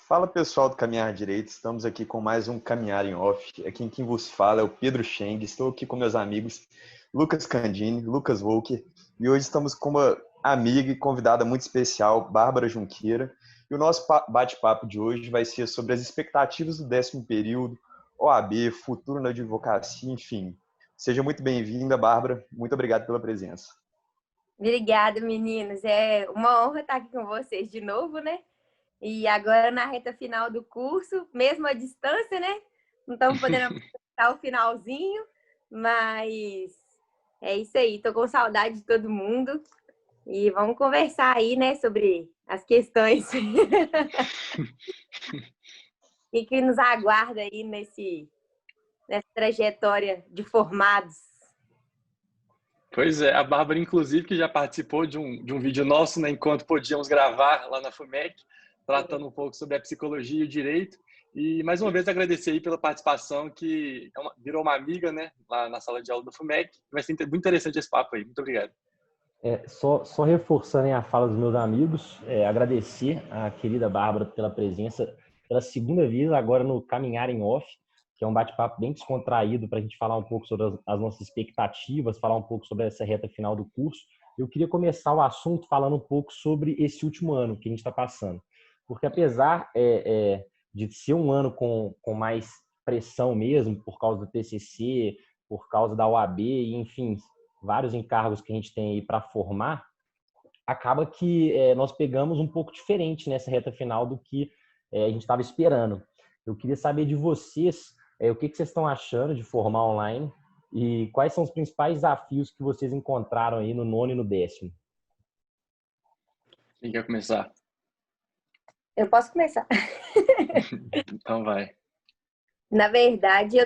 Fala pessoal do Caminhar Direito, estamos aqui com mais um Caminhar em Off. Aqui quem vos fala é o Pedro Cheng, estou aqui com meus amigos Lucas Candini, Lucas Volker, e hoje estamos com uma amiga e convidada muito especial, Bárbara Junqueira, e o nosso bate-papo de hoje vai ser sobre as expectativas do 10º período, OAB, futuro na advocacia, enfim. Seja muito bem-vinda, Bárbara, muito obrigado pela presença. Obrigada, meninos. É uma honra estar aqui com vocês de novo, né? E agora na reta final do curso, mesmo à distância, né? Não estamos podendo aproveitar o finalzinho, mas é isso aí. Tô com saudade de todo mundo e vamos conversar aí, né, sobre as questões e que nos aguarda aí nessa trajetória de formados. Pois é, a Bárbara, inclusive, que já participou de um vídeo nosso, né, enquanto podíamos gravar lá na FUMEC, tratando um pouco sobre a psicologia e o direito. E, mais uma vez, agradecer aí pela participação, que virou uma amiga, né, lá na sala de aula da FUMEC. Vai ser muito interessante esse papo aí. Muito obrigado. Só reforçando a fala dos meus amigos, agradecer a querida Bárbara pela presença pela segunda vez agora no Caminhar em Off, que é um bate-papo bem descontraído para a gente falar um pouco sobre as nossas expectativas, falar um pouco sobre essa reta final do curso. Eu queria começar o assunto falando um pouco sobre esse último ano que a gente está passando. Porque apesar de ser um ano com mais pressão mesmo, por causa do TCC, por causa da OAB, e, enfim, vários encargos que a gente tem aí para formar, acaba que nós pegamos um pouco diferente nessa reta final do que a gente estava esperando. Eu queria saber de vocês o que vocês estão achando de formar online e quais são os principais desafios que vocês encontraram aí no 9º e no 10º. Quem quer começar? Eu posso começar. Então vai. Na verdade,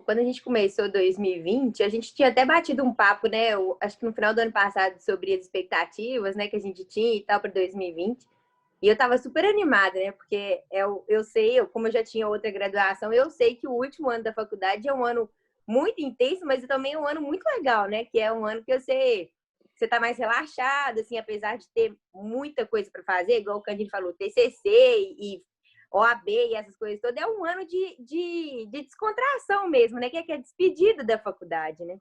quando a gente começou 2020, a gente tinha até batido um papo, né? Acho que no final do ano passado, sobre as expectativas, né, que a gente tinha e tal para 2020. E eu estava super animada, né? Porque eu sei, como eu já tinha outra graduação, eu sei que o último ano da faculdade é um ano muito intenso, mas também é um ano muito legal, né? Que é um ano que você tá mais relaxado, assim, apesar de ter muita coisa para fazer, igual o Candinho falou, TCC e OAB e essas coisas todas, é um ano de descontração mesmo, né? Que é a despedida da faculdade, né?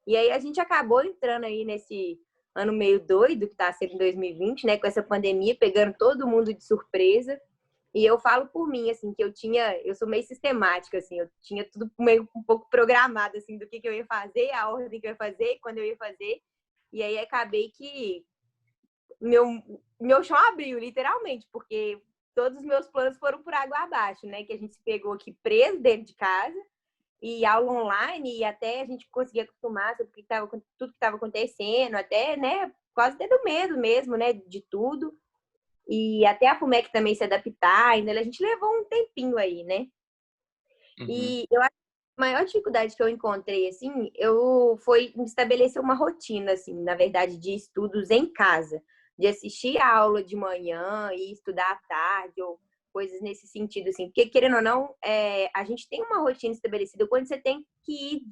E aí a gente acabou entrando aí nesse ano meio doido que está sendo em 2020, né? Com essa pandemia pegando todo mundo de surpresa. E eu falo por mim, assim, que eu sou meio sistemática, assim, eu tinha tudo meio um pouco programado, assim, do que eu ia fazer, a ordem que eu ia fazer, quando eu ia fazer. E aí acabei que meu chão abriu, literalmente, porque todos os meus planos foram por água abaixo, né? Que a gente se pegou aqui preso dentro de casa e aula online, e até a gente conseguia acostumar sobre tudo que estava acontecendo, até, né, quase dentro do medo mesmo, né, de tudo. E até a FUMEC também se adaptar, ainda a gente levou um tempinho aí, né? Uhum. E eu acho que a maior dificuldade que eu encontrei, assim, foi estabelecer uma rotina, assim, na verdade, de estudos em casa, de assistir a aula de manhã e estudar à tarde, ou coisas nesse sentido, assim. Porque, querendo ou não, a gente tem uma rotina estabelecida quando você tem que ir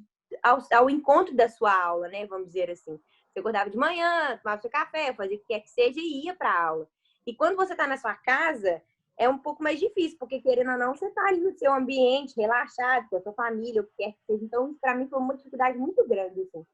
ao encontro da sua aula, né? Vamos dizer assim. Você acordava de manhã, tomava seu café, fazia o que quer que seja e ia para a aula. E quando você está na sua casa, é um pouco mais difícil, porque, querendo ou não, você está ali no seu ambiente, relaxado, com a sua família, o que quer que seja. Então, isso para mim foi uma dificuldade muito grande, assim.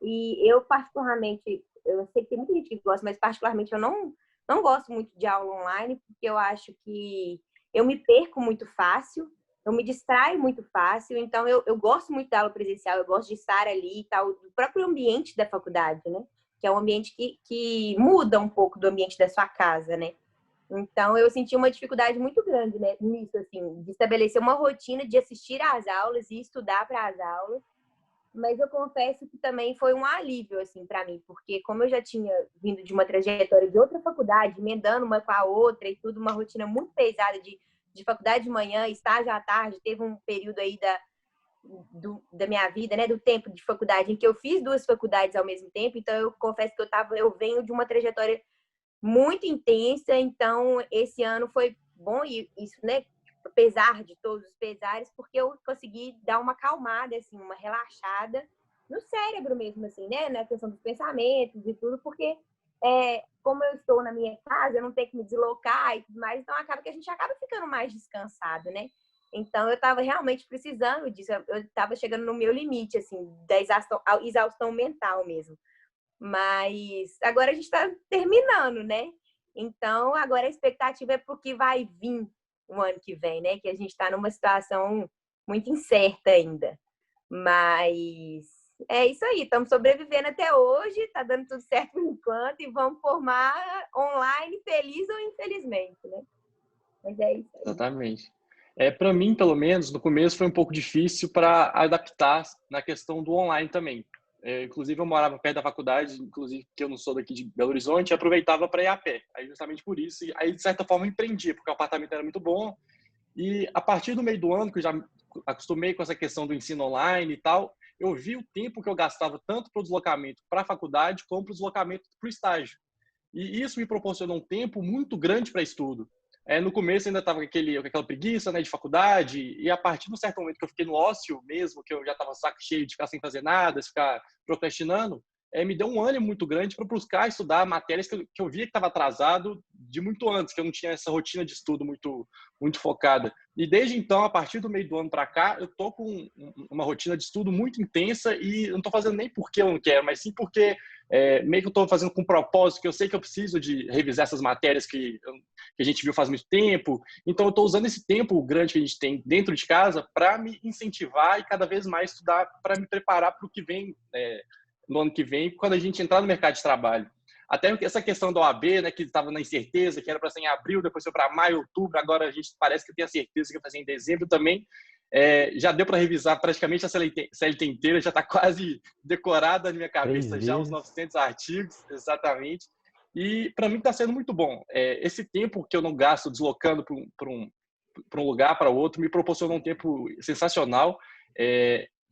E eu, particularmente, eu sei que tem muita gente que gosta, mas particularmente eu não gosto muito de aula online, porque eu acho que eu me perco muito fácil, eu me distraio muito fácil, então eu gosto muito da aula presencial, eu gosto de estar ali e tal, do próprio ambiente da faculdade, né? Que é um ambiente que muda um pouco do ambiente da sua casa, né? Então, eu senti uma dificuldade muito grande, né, nisso, assim, de estabelecer uma rotina de assistir às aulas e estudar para as aulas. Mas eu confesso que também foi um alívio, assim, para mim, porque como eu já tinha vindo de uma trajetória de outra faculdade, emendando uma com a outra e tudo, uma rotina muito pesada de faculdade de manhã, estágio à tarde, teve um período aí da minha vida, né, do tempo de faculdade, em que eu fiz 2 faculdades ao mesmo tempo, então eu confesso que eu venho de uma trajetória muito intensa, então esse ano foi bom, e isso, né, apesar de todos os pesares, porque eu consegui dar uma acalmada, assim, uma relaxada no cérebro mesmo, assim, né, na questão dos pensamentos e tudo, porque como eu estou na minha casa, eu não tenho que me deslocar e tudo mais, então acaba que a gente acaba ficando mais descansado, né? Então, eu estava realmente precisando disso. Eu estava chegando no meu limite, assim, da exaustão mental mesmo. Mas agora a gente está terminando, né? Então, agora a expectativa é para o que vai vir o ano que vem, né? Que a gente está numa situação muito incerta ainda. Mas é isso aí, estamos sobrevivendo até hoje, está dando tudo certo por enquanto e vamos formar online, feliz ou infelizmente, né? Mas é isso aí. Exatamente. Para mim, pelo menos, no começo foi um pouco difícil para adaptar na questão do online também. Inclusive, eu morava perto da faculdade, inclusive, que eu não sou daqui de Belo Horizonte, e aproveitava para ir a pé. Aí, justamente por isso, aí, de certa forma, eu empreendi, porque o apartamento era muito bom. E a partir do meio do ano, que eu já acostumei com essa questão do ensino online e tal, eu vi o tempo que eu gastava tanto para o deslocamento para a faculdade, como para o deslocamento para o estágio. E isso me proporcionou um tempo muito grande para estudo. No começo ainda estava com aquela preguiça, né, de faculdade, e a partir de um certo momento que eu fiquei no ócio mesmo, que eu já estava saco cheio de ficar sem fazer nada, de ficar procrastinando, me deu um ânimo muito grande para buscar estudar matérias que eu via que estava atrasado de muito antes, que eu não tinha essa rotina de estudo muito focada. E desde então, a partir do meio do ano para cá, eu tô com uma rotina de estudo muito intensa e não estou fazendo nem porque eu não quero, mas sim porque meio que eu estou fazendo com propósito, que eu sei que eu preciso de revisar essas matérias que a gente viu faz muito tempo. Então, eu estou usando esse tempo grande que a gente tem dentro de casa para me incentivar e cada vez mais estudar para me preparar para o que vem no ano que vem, quando a gente entrar no mercado de trabalho. Até essa questão da OAB, né, que estava na incerteza, que era para ser em abril, depois foi para maio, outubro, agora a gente parece que tem a certeza que vai fazer em dezembro também. Já deu para revisar praticamente a CLT inteira, já está quase decorada na minha cabeça já os 900 artigos, exatamente. E para mim está sendo muito bom. Esse tempo que eu não gasto deslocando para um lugar para outro me proporcionou um tempo sensacional.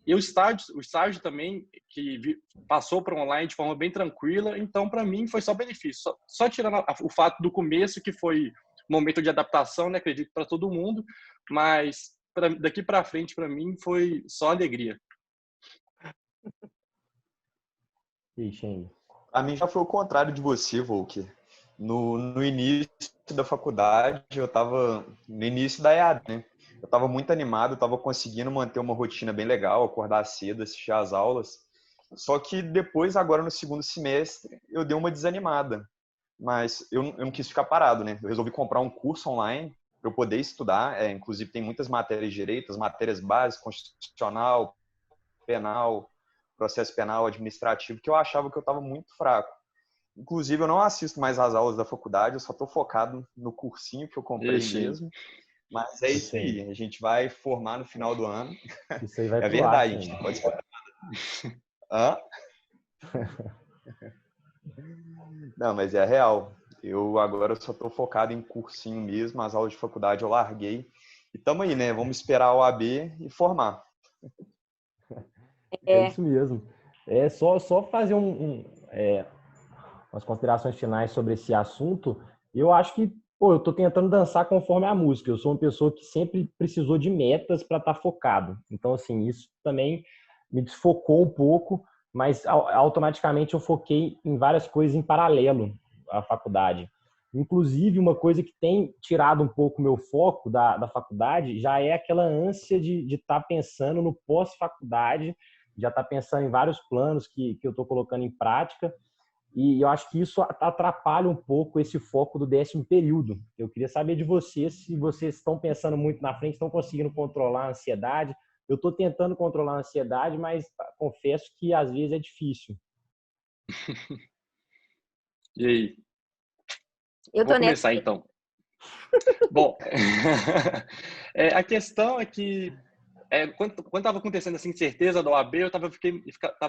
E o estágio também, que passou para online de forma bem tranquila, então para mim foi só benefício. Só tirando o fato do começo, que foi um momento de adaptação, né, acredito, para todo mundo, mas daqui para frente, para mim, foi só alegria. A mim já foi o contrário de você, Volker. No início da faculdade, eu estava no início da EAD, né? Eu estava muito animado, estava conseguindo manter uma rotina bem legal, acordar cedo, assistir às aulas. Só que depois, agora no segundo semestre, eu dei uma desanimada. Mas eu não quis ficar parado, né? Eu resolvi comprar um curso online para eu poder estudar. Inclusive, tem muitas matérias de direito, as matérias básicas, constitucional, penal, processo penal, administrativo, que eu achava que eu estava muito fraco. Inclusive, eu não assisto mais às aulas da faculdade, eu só estou focado no cursinho que eu comprei mesmo. Mas é isso aí, a gente vai formar no final do ano. Isso aí vai é verdade, a gente não pode esperar nada. Não, mas é real. Eu agora só estou focado em cursinho mesmo, as aulas de faculdade eu larguei. E estamos aí, né? Vamos esperar a OAB e formar. É isso mesmo. Só fazer umas considerações finais sobre esse assunto. Eu acho que eu estou tentando dançar conforme a música. Eu sou uma pessoa que sempre precisou de metas para estar focado. Então, assim, isso também me desfocou um pouco, mas automaticamente eu foquei em várias coisas em paralelo à faculdade. Inclusive, uma coisa que tem tirado um pouco o meu foco da faculdade já é aquela ânsia de estar pensando no pós-faculdade, já estar pensando em vários planos que eu estou colocando em prática. E eu acho que isso atrapalha um pouco esse foco do 10º período. Eu queria saber de vocês, se vocês estão pensando muito na frente, estão conseguindo controlar a ansiedade. Eu estou tentando controlar a ansiedade, mas confesso que às vezes é difícil. E aí? Vou começar então. Bom, a questão é que quando estava acontecendo essa incerteza da OAB, eu estava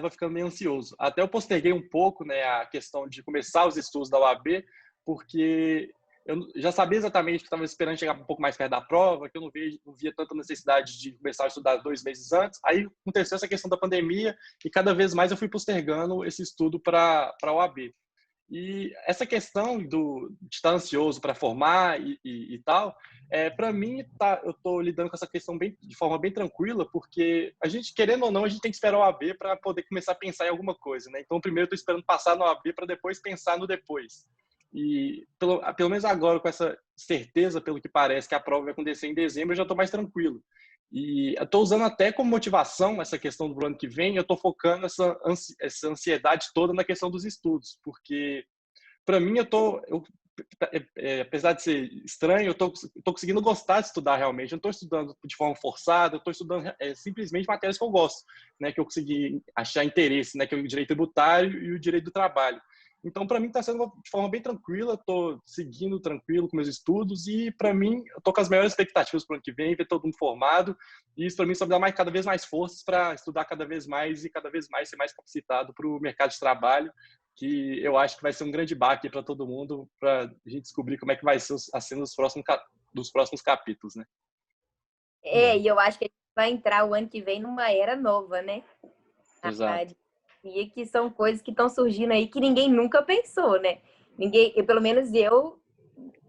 ficando meio ansioso. Até eu posterguei um pouco, né, a questão de começar os estudos da OAB, porque eu já sabia exatamente que estava esperando chegar um pouco mais perto da prova, que eu não via tanta necessidade de começar a estudar 2 meses antes. Aí aconteceu essa questão da pandemia e cada vez mais eu fui postergando esse estudo para a OAB. E essa questão de estar ansioso para formar e tal, Para mim, eu estou lidando com essa questão de forma bem tranquila, porque a gente, querendo ou não, a gente tem que esperar o AB para poder começar a pensar em alguma coisa, né? Então, primeiro eu estou esperando passar no AB para depois pensar no depois. E, pelo menos agora, com essa certeza, pelo que parece, que a prova vai acontecer em dezembro, eu já estou mais tranquilo. E eu estou usando até como motivação essa questão do ano que vem, eu estou focando essa ansiedade toda na questão dos estudos, porque, para mim, apesar de ser estranho, eu estou conseguindo gostar de estudar realmente. Eu não estou estudando de forma forçada, eu estou estudando simplesmente matérias que eu gosto, né, que eu consegui achar interesse, né, que é o direito tributário e o direito do trabalho. Então, para mim, está sendo de forma bem tranquila, estou seguindo tranquilo com meus estudos e, para mim, eu estou com as maiores expectativas para o ano que vem, ver todo mundo formado, e isso, para mim, só me dá cada vez mais forças para estudar cada vez mais e cada vez mais ser mais capacitado para o mercado de trabalho, que eu acho que vai ser um grande baque para todo mundo, para a gente descobrir como é que vai ser a cena dos próximos capítulos, né? E eu acho que a gente vai entrar o ano que vem numa era nova, né? Exato. E que são coisas que estão surgindo aí que ninguém nunca pensou, né? Pelo menos eu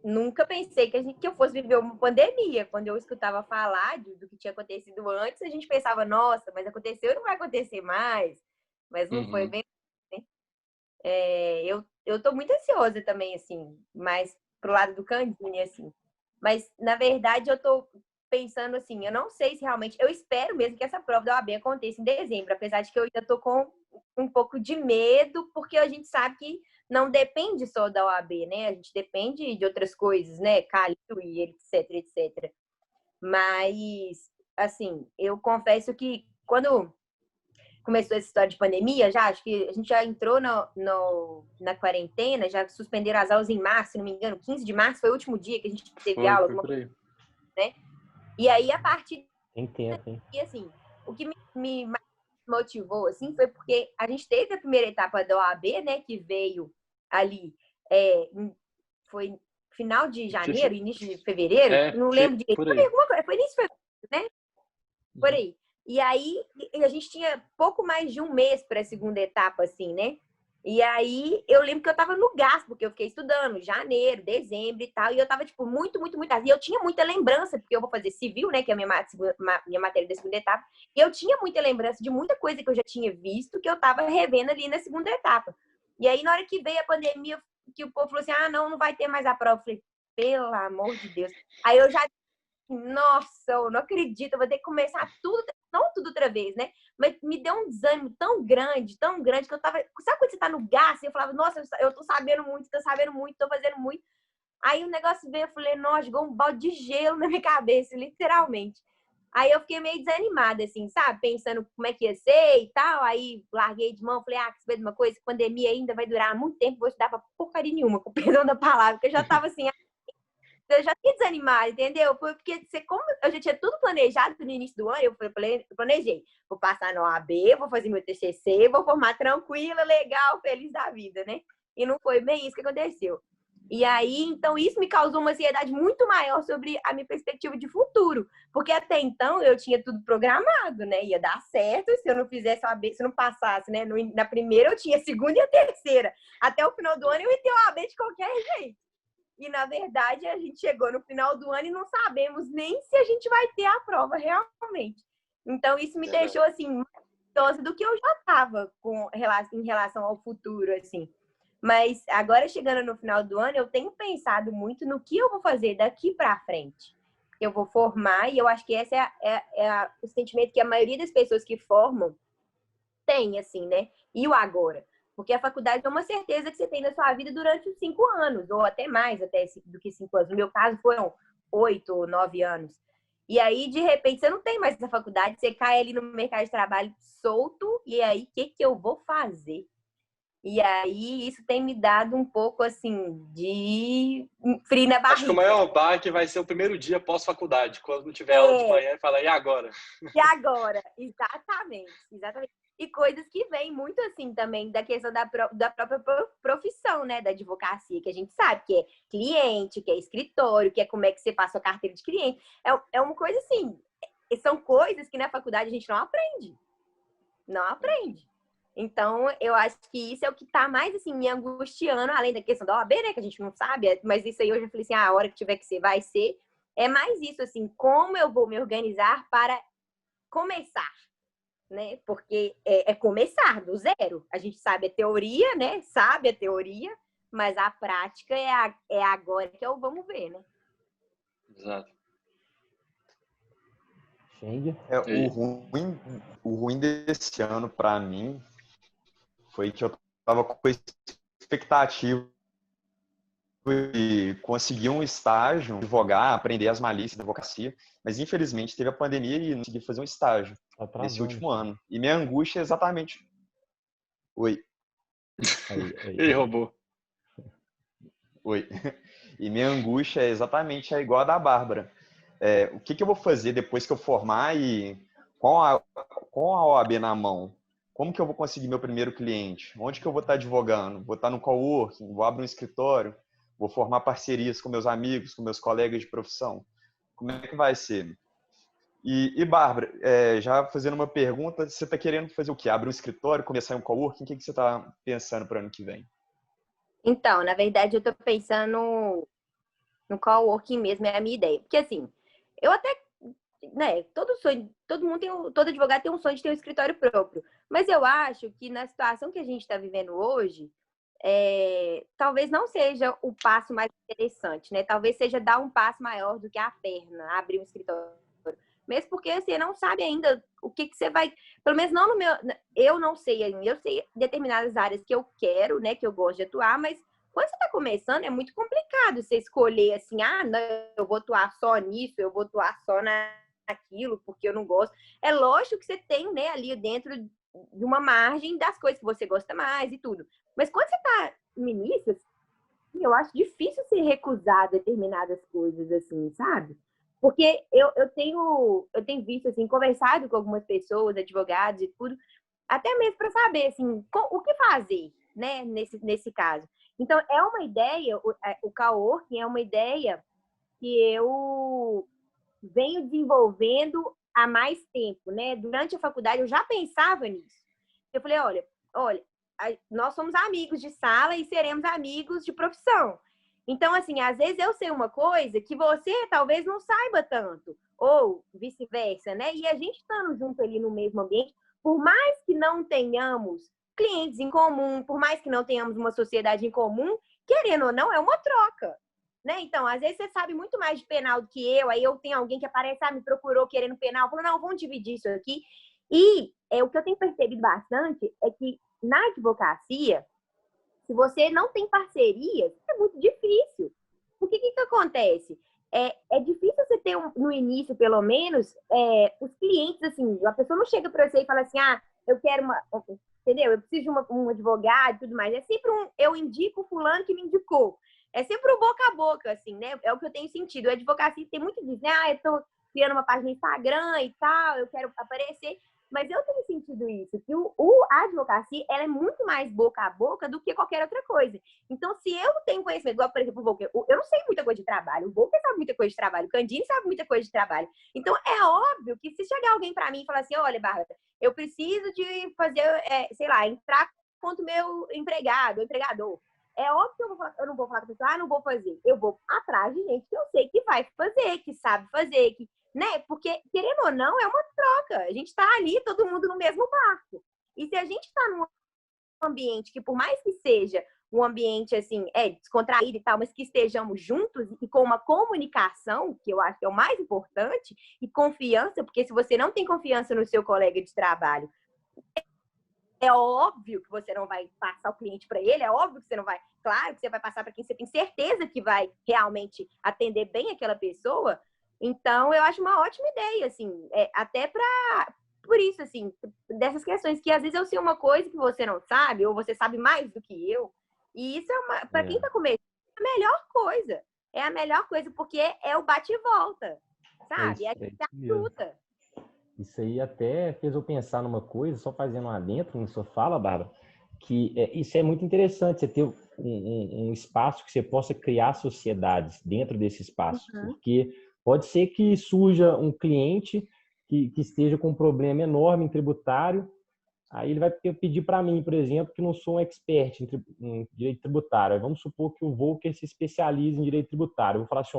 nunca pensei que eu fosse viver uma pandemia. Quando eu escutava falar do que tinha acontecido antes, a gente pensava, nossa, mas aconteceu e não vai acontecer mais. Mas não foi bem, né? Eu tô muito ansiosa também, assim, mais pro lado do Candini, assim. Mas, na verdade, eu tô pensando assim, eu não sei se realmente... Eu espero mesmo que essa prova da OAB aconteça em dezembro, apesar de que eu ainda tô com um pouco de medo, porque a gente sabe que não depende só da OAB, né? A gente depende de outras coisas, né? Calil e etc, etc. Mas, assim, eu confesso que quando começou essa história de pandemia, já acho que a gente já entrou na quarentena, já suspenderam as aulas em março, se não me engano, 15 de março foi o último dia que a gente teve aula, Foi por aí. Né? E aí, a partir Tem tempo, hein? E assim, o que me motivou, assim, foi porque a gente teve a primeira etapa da OAB, né, que veio ali, foi final de janeiro, início de fevereiro, não lembro direito, por aí. foi início de fevereiro, né? Por aí. E aí, a gente tinha pouco mais de um mês para a segunda etapa, assim, né? E aí, eu lembro que eu tava no gás, porque eu fiquei estudando janeiro, dezembro e tal, e eu tava, tipo, muito. E eu tinha muita lembrança, porque eu vou fazer civil, né, que é a minha matéria da segunda etapa, e eu tinha muita lembrança de muita coisa que eu já tinha visto, que eu tava revendo ali na segunda etapa. E aí, na hora que veio a pandemia, que o povo falou assim, não vai ter mais a prova. Eu falei, pelo amor de Deus. Aí eu já nossa, eu não acredito, eu vou ter que começar tudo, não tudo outra vez, né? Mas me deu um desânimo tão grande, que eu tava. Sabe quando você tá no gás? E eu falava, nossa, eu tô sabendo muito, tô fazendo muito. Aí o negócio veio, eu falei, nossa, jogou um balde de gelo na minha cabeça, literalmente. Aí eu fiquei meio desanimada, assim, sabe? Pensando como é que ia ser e tal. Aí larguei de mão, falei, quer saber de uma coisa? Pandemia ainda vai durar muito tempo, vou estudar pra porcaria nenhuma, com o perdão da palavra, porque eu já tava assim, eu já tinha desanimado, entendeu? Porque como eu já tinha tudo planejado no início do ano, eu planejei. Vou passar no OAB, vou fazer meu TCC, vou formar tranquila, legal, feliz da vida, né? E não foi bem isso que aconteceu. E aí, então, isso me causou uma ansiedade muito maior sobre a minha perspectiva de futuro. Porque até então eu tinha tudo programado, né? Ia dar certo se eu não fizesse OAB, se eu não passasse, né? Na primeira eu tinha a segunda e a terceira. Até o final do ano eu ia ter OAB de qualquer jeito. E, na verdade, a gente chegou no final do ano e não sabemos nem se a gente vai ter a prova realmente. Então, isso me deixou, assim, mais ansiosa do que eu já estava em relação ao futuro, assim. Mas, agora, chegando no final do ano, eu tenho pensado muito no que eu vou fazer daqui para frente. Eu vou formar e eu acho que esse é o sentimento que a maioria das pessoas que formam tem, assim, né? E o agora? Porque a faculdade é uma certeza que você tem na sua vida durante os 5 anos, ou até mais do que 5 anos. No meu caso, foram 8 ou 9 anos. E aí, de repente, você não tem mais essa faculdade, você cai ali no mercado de trabalho solto, e aí, o que eu vou fazer? E aí, isso tem me dado um pouco, assim, de frio na barriga. Acho que o maior baque vai ser o primeiro dia pós-faculdade, quando não tiver aula de manhã e falar, e agora? E agora? Exatamente. E coisas que vêm muito assim também da questão da própria profissão, né? Da advocacia, que a gente sabe que é cliente, que é escritório, que é como é que você passa a carteira de cliente. É uma coisa assim, são coisas que na faculdade a gente não aprende. Não aprende. Então, eu acho que isso é o que tá mais, assim, me angustiando, além da questão da OAB, né? Que a gente não sabe, mas isso aí eu já falei assim, a hora que tiver que ser, vai ser. É mais isso, assim, como eu vou me organizar para começar, né? Porque é começar do zero. A gente sabe a teoria, né? Sabe a teoria, mas a prática é agora que eu vamos ver, né? Exato. O ruim desse ano para mim foi que eu tava com expectativa de conseguir um estágio, advogar, aprender as malícias da advocacia, mas infelizmente teve a pandemia e não consegui fazer um estágio nesse último ano. E minha angústia é exatamente... Oi. Ei, robô. Oi. E minha angústia é exatamente igual a da Bárbara. O que eu vou fazer depois que eu formar e com a OAB na mão? Como que eu vou conseguir meu primeiro cliente? Onde que eu vou estar advogando? Vou estar no coworking? Vou abrir um escritório? Vou formar parcerias com meus amigos, com meus colegas de profissão? Como é que vai ser? E Bárbara, já fazendo uma pergunta, você está querendo fazer o quê? Abrir um escritório, começar um coworking? O que você está pensando para o ano que vem? Então, na verdade, eu estou pensando no coworking mesmo, é a minha ideia. Porque assim, eu até, né, todo advogado tem um sonho de ter um escritório próprio. Mas eu acho que na situação que a gente está vivendo hoje, talvez não seja o passo mais interessante, né? Talvez seja dar um passo maior do que a perna, abrir um escritório. Mesmo porque você não sabe ainda o que você vai... Pelo menos não no meu... Eu não sei ainda. Eu sei determinadas áreas que eu quero, né? Que eu gosto de atuar, mas quando você está começando, é muito complicado você escolher assim, não, eu vou atuar só nisso, eu vou atuar só naquilo, porque eu não gosto. É lógico que você tem, né, ali dentro de uma margem das coisas que você gosta mais e tudo. Mas quando você está no início, eu acho difícil se recusar determinadas coisas, assim, sabe? Porque eu tenho visto, assim, conversado com algumas pessoas, advogados e tudo, até mesmo para saber, assim, o que fazer, né, nesse caso. Então, é uma ideia, o coworking é uma ideia que eu venho desenvolvendo há mais tempo, né? Durante a faculdade eu já pensava nisso. Eu falei, olha, nós somos amigos de sala e seremos amigos de profissão. Então, assim, às vezes eu sei uma coisa que você talvez não saiba tanto, ou vice-versa, né? E a gente estando junto ali no mesmo ambiente, por mais que não tenhamos clientes em comum, por mais que não tenhamos uma sociedade em comum, querendo ou não, é uma troca. Né? Então, às vezes você sabe muito mais de penal do que eu, aí eu tenho alguém que aparece, me procurou querendo penal, falou, não, vamos dividir isso aqui. E o que eu tenho percebido bastante é que na advocacia, se você não tem parcerias, é muito difícil. Porque o que acontece? É difícil você ter, no início, pelo menos, os clientes, assim, a pessoa não chega para você e fala assim, eu quero entendeu? Eu preciso de um advogado e tudo mais. É sempre eu indico o fulano que me indicou. É sempre o boca a boca, assim, né? É o que eu tenho sentido. A advocacia tem muito disso, né? Eu tô criando uma página no Instagram e tal, eu quero aparecer. Mas eu tenho sentido isso, que a advocacia ela é muito mais boca a boca do que qualquer outra coisa. Então, se eu não tenho conhecimento, igual, por exemplo, o Volker, eu não sei muita coisa de trabalho, o Volker sabe muita coisa de trabalho, o Candini sabe muita coisa de trabalho. Então, é óbvio que se chegar alguém para mim e falar assim, olha, Bárbara, eu preciso de fazer, sei lá, entrar contra o meu empregado, o empregador. É óbvio que eu não vou falar com a pessoa, não vou fazer. Eu vou atrás de gente que eu sei que vai fazer, que sabe fazer, que, né? Porque, querendo ou não, é uma troca. A gente está ali, todo mundo no mesmo barco. E se a gente está num ambiente que, por mais que seja um ambiente, assim, descontraído e tal, mas que estejamos juntos e com uma comunicação, que eu acho que é o mais importante, e confiança, porque se você não tem confiança no seu colega de trabalho, é óbvio que você não vai passar o cliente para ele, é óbvio que você não vai... Claro que você vai passar para quem você tem certeza que vai realmente atender bem aquela pessoa. Então, eu acho uma ótima ideia, assim, até por isso, assim, dessas questões que às vezes eu sei uma coisa que você não sabe, ou você sabe mais do que eu. E isso para quem está começando, é a melhor coisa. É a melhor coisa, porque é o bate e volta, sabe? É a luta. Isso aí até fez eu pensar numa coisa, só fazendo um adentro na sua fala, Bárbara, que isso é muito interessante, você ter um espaço que você possa criar sociedades dentro desse espaço, porque pode ser que surja um cliente que esteja com um problema enorme em tributário, aí ele vai pedir para mim, por exemplo, que não sou um expert em direito tributário. Aí vamos supor que o Volker se especialize em direito tributário. Eu vou falar assim,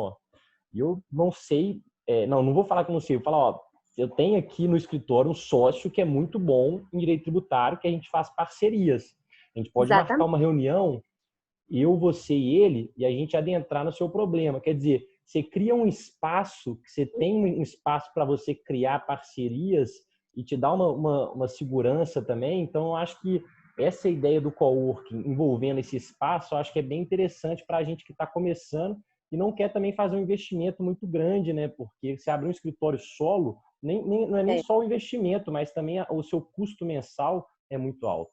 E eu não sei, não vou falar que eu não sei, eu vou falar, ó, eu tenho aqui no escritório um sócio que é muito bom em direito tributário, que a gente faz parcerias. A gente pode marcar Exatamente. uma reunião, eu, você e ele, e a gente adentrar no seu problema. Quer dizer, você cria um espaço, que você tem um espaço para você criar parcerias e te dá uma segurança também. Então, eu acho que essa ideia do coworking envolvendo esse espaço, eu acho que é bem interessante para a gente que está começando e não quer também fazer um investimento muito grande, né? Porque você abrir um escritório solo, não é nem só o investimento, mas também o seu custo mensal é muito alto.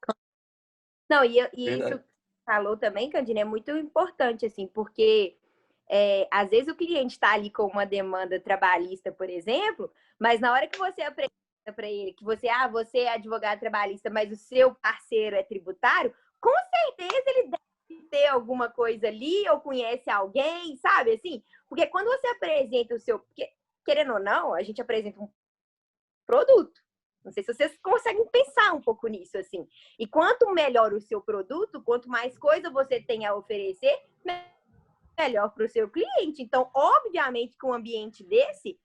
Não, e isso Verdade. que você falou também, Candine, é muito importante, assim, porque às vezes o cliente está ali com uma demanda trabalhista, por exemplo, mas na hora que você apresenta para ele que você é advogado trabalhista, mas o seu parceiro é tributário, com certeza ele deve ter alguma coisa ali ou conhece alguém, sabe, assim? Porque quando você apresenta o seu... Porque, querendo ou não, a gente apresenta um produto. Não sei se vocês conseguem pensar um pouco nisso, assim. E quanto melhor o seu produto, quanto mais coisa você tem a oferecer, melhor para o seu cliente. Então, obviamente, que um ambiente desse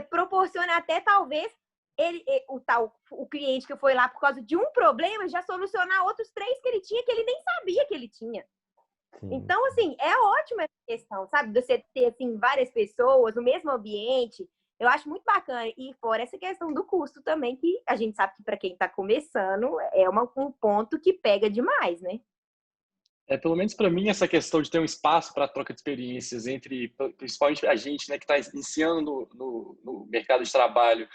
proporciona até, talvez, o cliente que foi lá por causa de um problema já solucionar outros 3 que ele tinha, que ele nem sabia que ele tinha. Sim. Então, assim, é ótima essa questão, sabe? De você ter, assim, várias pessoas no mesmo ambiente. Eu acho muito bacana. E fora essa questão do custo também, que a gente sabe que para quem está começando é um ponto que pega demais, né? Pelo menos para mim, essa questão de ter um espaço para troca de experiências entre, principalmente a gente, né, que está iniciando no mercado de trabalho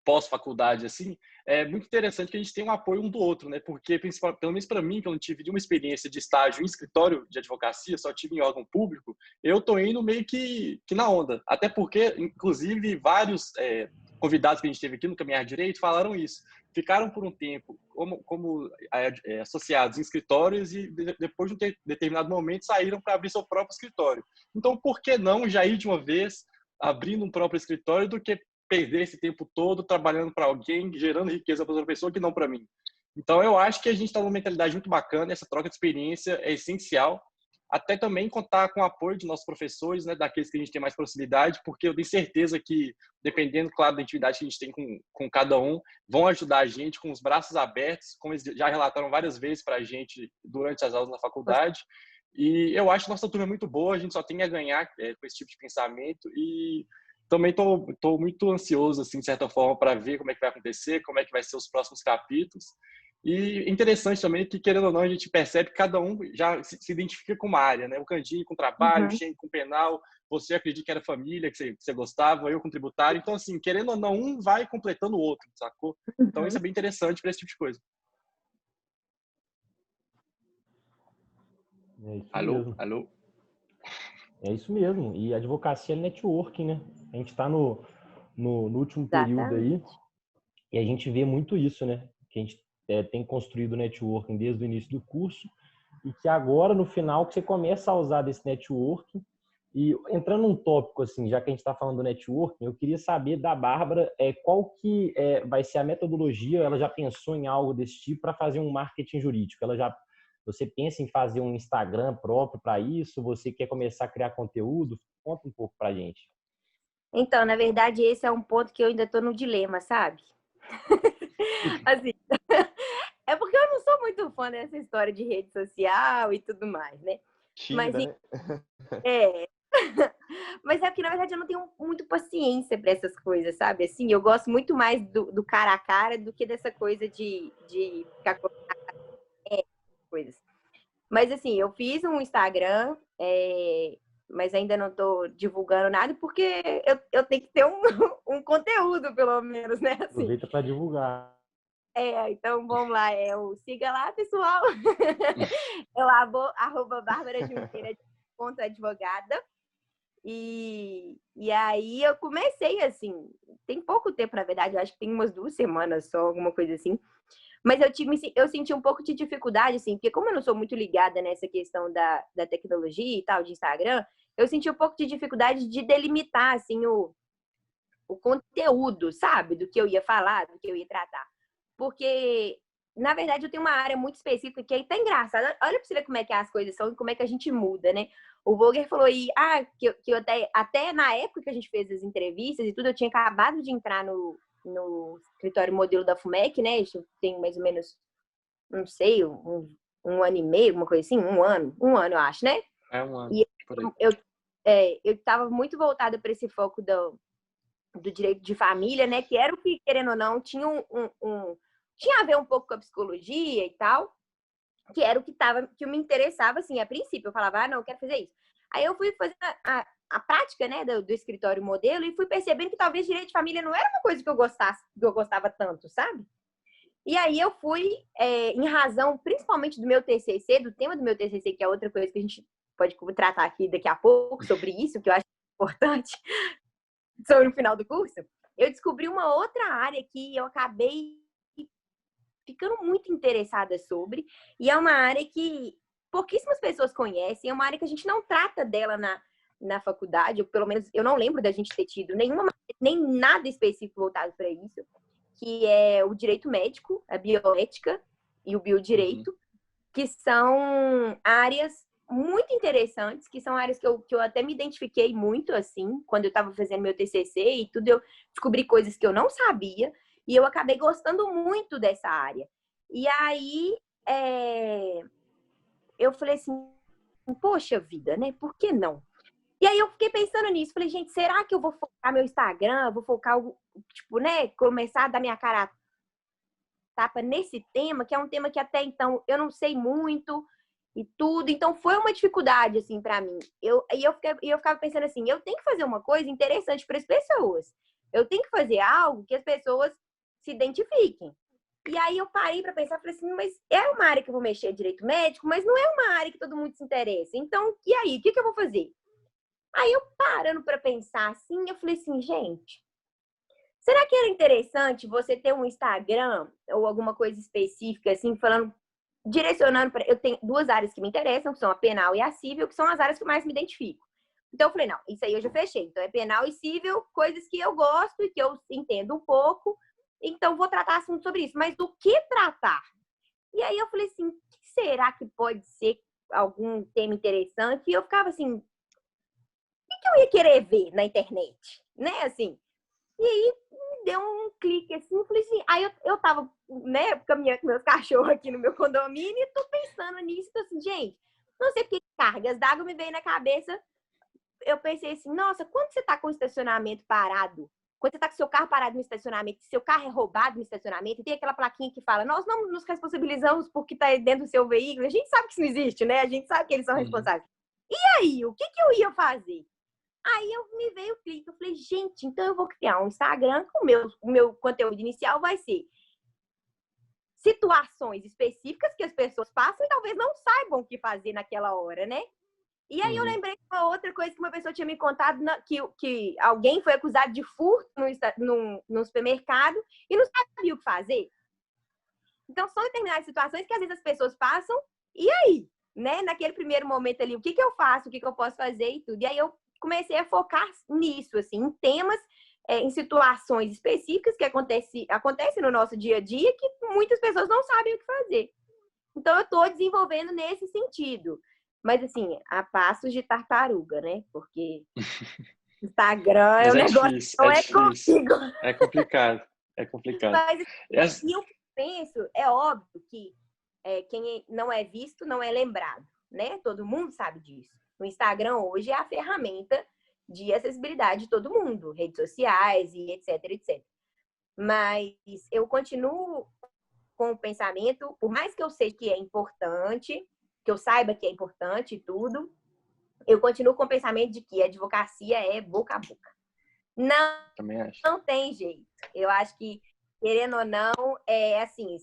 pós-faculdade, assim, é muito interessante que a gente tenha um apoio um do outro, né? Porque, pelo menos para mim, que eu não tive nenhuma experiência de estágio em escritório de advocacia, só tive em órgão público, eu tô indo meio que na onda. Até porque, inclusive, vários convidados que a gente teve aqui no Caminhar Direito falaram isso. Ficaram por um tempo como associados em escritórios e depois de um determinado momento saíram para abrir seu próprio escritório. Então, por que não já ir de uma vez abrindo um próprio escritório do que perder esse tempo todo trabalhando para alguém, gerando riqueza para outra pessoa que não para mim? Então, eu acho que a gente está numa mentalidade muito bacana, essa troca de experiência é essencial, até também contar com o apoio de nossos professores, né, daqueles que a gente tem mais proximidade, porque eu tenho certeza que, dependendo, claro, da intimidade que a gente tem com cada um, vão ajudar a gente com os braços abertos, como eles já relataram várias vezes para a gente durante as aulas na faculdade. E eu acho que nossa turma é muito boa, a gente só tem a ganhar com esse tipo de pensamento e também estou muito ansioso, assim, de certa forma, para ver como é que vai acontecer, como é que vai ser os próximos capítulos. E interessante também que, querendo ou não, a gente percebe que cada um já se identifica com uma área, né? O Candinho com trabalho, o Shen com penal, você acredita que era família, que você gostava, eu com tributário. Então, assim, querendo ou não, um vai completando o outro, sacou? Então, isso é bem interessante para esse tipo de coisa. É isso Alô? mesmo. Alô? É isso mesmo. E advocacia é networking, né? A gente está no último período aí e a gente vê muito isso, né? Que a gente tem construído networking desde o início do curso e que agora, no final, que você começa a usar desse networking. E entrando num tópico, assim, já que a gente está falando do networking, eu queria saber da Bárbara qual que vai ser a metodologia. Ela já pensou em algo desse tipo para fazer um marketing jurídico? Você pensa em fazer um Instagram próprio para isso? Você quer começar a criar conteúdo? Conta um pouco para a gente. Então, na verdade, esse é um ponto que eu ainda estou no dilema, sabe? Assim, é porque eu não sou muito fã dessa história de rede social e tudo mais, né? Tímida, Mas né? Mas é porque, na verdade, eu não tenho muito paciência para essas coisas, sabe? Assim, eu gosto muito mais do cara a cara do que dessa coisa de ficar com coisas. Mas, assim, eu fiz um Instagram, mas ainda não estou divulgando nada, porque eu tenho que ter um conteúdo, pelo menos, né? Assim. Aproveita para divulgar. Então vamos lá, siga lá, pessoal. Eu @barbara_junqueira.advogada. E aí eu comecei assim, tem pouco tempo, na verdade, eu acho que tem umas 2 semanas só, alguma coisa assim. Mas eu senti um pouco de dificuldade, assim, porque como eu não sou muito ligada nessa questão da tecnologia e tal, de Instagram, eu senti um pouco de dificuldade de delimitar, assim, o conteúdo, sabe? Do que eu ia falar, do que eu ia tratar. Porque na verdade, eu tenho uma área muito específica que é até engraçada. Olha pra você ver como é que as coisas são e como é que a gente muda, né? O Volker falou aí, que eu até na época que a gente fez as entrevistas e tudo, eu tinha acabado de entrar no escritório modelo da FUMEC, né? Isso tem mais ou menos, não sei, um ano e meio, uma coisa assim, um ano, eu acho, né? É um ano, E por aí. eu estava muito voltada para esse foco do direito de família, né? Que era o que, querendo ou não, tinha tinha a ver um pouco com a psicologia e tal, que era o que me interessava, assim, a princípio. Eu falava, não, eu quero fazer isso. Aí eu fui fazer a prática, né, do escritório modelo e fui percebendo que talvez direito de família não era uma coisa que eu gostava tanto, sabe? E aí eu fui, em razão, principalmente do meu TCC, do tema do meu TCC, que é outra coisa que a gente pode tratar aqui daqui a pouco sobre isso, que eu acho importante, sobre o final do curso, eu descobri uma outra área que eu acabei ficando muito interessada sobre, e é uma área que pouquíssimas pessoas conhecem, é uma área que a gente não trata dela na faculdade, ou pelo menos eu não lembro da gente ter tido nem nada específico voltado para isso, que é o direito médico, a bioética e o biodireito, que são áreas muito interessantes, que são áreas que eu até me identifiquei muito, assim, quando eu estava fazendo meu TCC e tudo, eu descobri coisas que eu não sabia, e eu acabei gostando muito dessa área. E aí, eu falei assim, poxa vida, né? Por que não? E aí eu fiquei pensando nisso, falei, gente, será que eu vou focar meu Instagram, vou focar, tipo, né, começar a dar minha cara a tapa nesse tema, que é um tema que até então eu não sei muito e tudo, então foi uma dificuldade, assim, para mim. Eu ficava pensando assim, eu tenho que fazer uma coisa interessante para as pessoas, eu tenho que fazer algo que as pessoas se identifiquem. E aí eu parei para pensar, falei assim, mas é uma área que eu vou mexer direito médico, mas não é uma área que todo mundo se interessa. Então, e aí, o que eu vou fazer? Aí eu parando para pensar assim, eu falei assim, gente, será que era interessante você ter um Instagram ou alguma coisa específica, assim, direcionando para. Eu tenho duas áreas que me interessam, que são a penal e a civil, que são as áreas que mais me identifico. Então eu falei, não, isso aí eu já fechei. Então é penal e civil, coisas que eu gosto e que eu entendo um pouco. Então vou tratar assunto sobre isso. Mas do que tratar? E aí eu falei assim, o que será que pode ser algum tema interessante? E eu ficava assim, o que eu ia querer ver na internet? Né, assim. E aí me deu um clique assim, eu falei assim, aí eu tava, né, caminhando com meus cachorros aqui no meu condomínio e tô pensando nisso, tô assim, gente, não sei porque cargas d'água me veio na cabeça, eu pensei assim, nossa, quando você tá com o estacionamento parado, quando você tá com seu carro parado no estacionamento, seu carro é roubado no estacionamento, e tem aquela plaquinha que fala, nós não nos responsabilizamos por que tá dentro do seu veículo, a gente sabe que isso não existe, né, a gente sabe que eles são responsáveis. E aí, o que eu ia fazer? Aí me veio o clique, eu falei, gente, então eu vou criar um Instagram com o meu conteúdo inicial vai ser situações específicas que as pessoas passam e talvez não saibam o que fazer naquela hora, né? E aí eu lembrei de uma outra coisa que uma pessoa tinha me contado, que alguém foi acusado de furto no supermercado e não sabia o que fazer. Então são determinadas situações que às vezes as pessoas passam, e aí? Né? Naquele primeiro momento ali, o que eu faço, o que eu posso fazer e tudo. E aí eu comecei a focar nisso, assim, em temas, em situações específicas que acontecem no nosso dia a dia que muitas pessoas não sabem o que fazer. Então, eu estou desenvolvendo nesse sentido. Mas, assim, a passos de tartaruga, né? Porque Instagram é um negócio difícil, que não é difícil. comigo. É complicado, é complicado. Mas, e eu penso, é óbvio que quem não é visto não é lembrado, né? Todo mundo sabe disso. O Instagram hoje é a ferramenta de acessibilidade de todo mundo, redes sociais e etc, etc. Mas eu continuo com o pensamento, por mais que eu sei que é importante, que eu saiba que é importante e tudo, eu continuo com o pensamento de que a advocacia é boca a boca. Não tem jeito. Eu acho que, querendo ou não, é assim,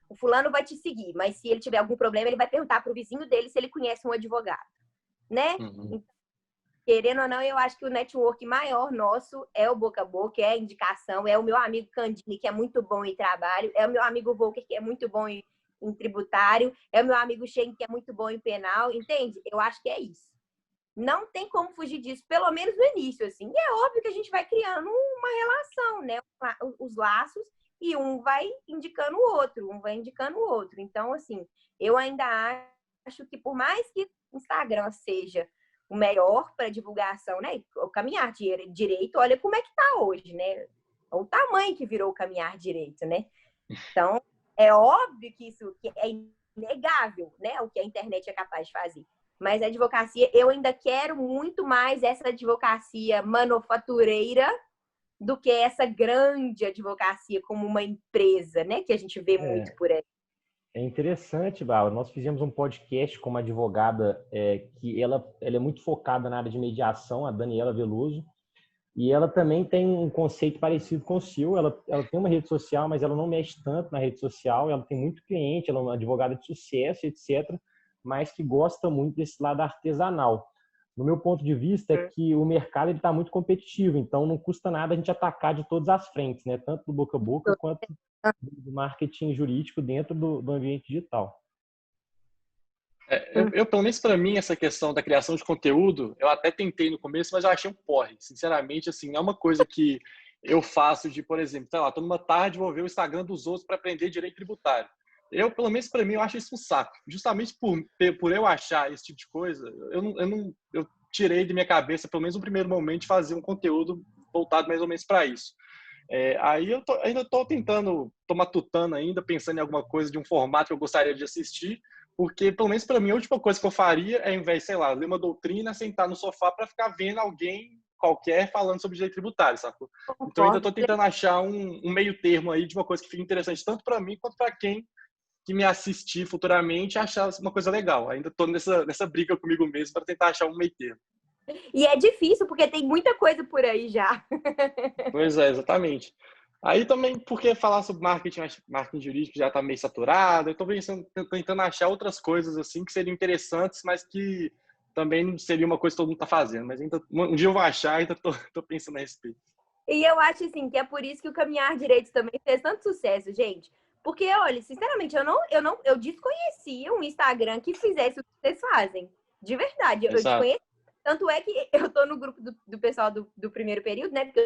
o fulano vai te seguir, mas se ele tiver algum problema, ele vai perguntar para o vizinho dele se ele conhece um advogado, né? Então, querendo ou não, eu acho que o network maior nosso é o boca a boca, é a indicação, é o meu amigo Candini, que é muito bom em trabalho, é o meu amigo Volker, que é muito bom em tributário, é o meu amigo Shen, que é muito bom em penal, entende? Eu acho que é isso. Não tem como fugir disso, pelo menos no início, assim. E é óbvio que a gente vai criando uma relação, né? Os laços, e um vai indicando o outro, Então, assim, eu ainda acho que por mais que o Instagram seja o melhor para divulgação, né? O caminhar direito, olha como é que tá hoje, né? O tamanho que virou o caminhar direito, né? Então, é óbvio que isso é inegável, né? O que a internet é capaz de fazer. Mas a advocacia, eu ainda quero muito mais essa advocacia manufatureira do que essa grande advocacia como uma empresa, né? Que a gente vê muito por aí. É interessante, Bárbara. Nós fizemos um podcast com uma advogada que ela é muito focada na área de mediação, a Daniela Veloso, e ela também tem um conceito parecido com o seu. Ela tem uma rede social, mas ela não mexe tanto na rede social. Ela tem muito cliente, ela é uma advogada de sucesso, etc., mas que gosta muito desse lado artesanal. No meu ponto de vista, é que o mercado está muito competitivo, então não custa nada a gente atacar de todas as frentes, né? Tanto do boca a boca quanto do marketing jurídico dentro do ambiente digital. Pelo menos para mim, essa questão da criação de conteúdo, eu até tentei no começo, mas eu achei um porre. Sinceramente, assim, não é uma coisa que eu faço de, por exemplo, sei lá, tô numa tarde, vou ver o Instagram dos outros para aprender direito tributário. Pelo menos para mim, eu acho isso um saco. Justamente por eu achar esse tipo de coisa, eu tirei de minha cabeça, pelo menos no primeiro momento, de fazer um conteúdo voltado mais ou menos para isso. Aí eu ainda estou tentando, tô matutando ainda, pensando em alguma coisa de um formato que eu gostaria de assistir, porque, pelo menos para mim, a última coisa que eu faria é, ao invés, sei lá, ler uma doutrina, sentar no sofá para ficar vendo alguém qualquer falando sobre direito tributário, sacou? Então, ainda estou tentando achar um meio termo aí de uma coisa que fique interessante tanto para mim quanto para quem que me assistir futuramente achar uma coisa legal. Ainda estou nessa briga comigo mesmo para tentar achar um meio termo. E é difícil, porque tem muita coisa por aí já. Pois é, exatamente. Aí também, porque falar sobre marketing jurídico já está meio saturado, eu estou tentando achar outras coisas assim que seriam interessantes, mas que também não seria uma coisa que todo mundo está fazendo. Mas ainda, um dia eu vou achar, ainda estou pensando a respeito. E eu acho, assim, que é por isso que o Caminhar Direito também fez tanto sucesso, gente. Porque, olha, sinceramente, eu desconhecia um Instagram que fizesse o que vocês fazem. De verdade, eu desconhecia. Tanto é que eu tô no grupo do pessoal do primeiro período, né? Porque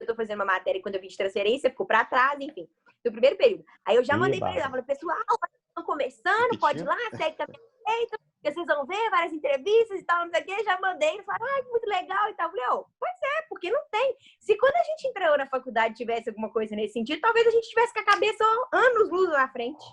eu tô fazendo uma matéria quando eu vim de transferência, ficou pra trás, enfim, do primeiro período. Aí eu já mandei pra eles, falei, pessoal, estão começando, pode ir lá, segue também, porque vocês vão ver várias entrevistas e tal, não sei o quê, já mandei, falaram, que muito legal e tal. Eu falei, pois é, porque não tem. Se quando a gente entrou na faculdade tivesse alguma coisa nesse sentido, talvez a gente tivesse com a cabeça anos-luz na frente.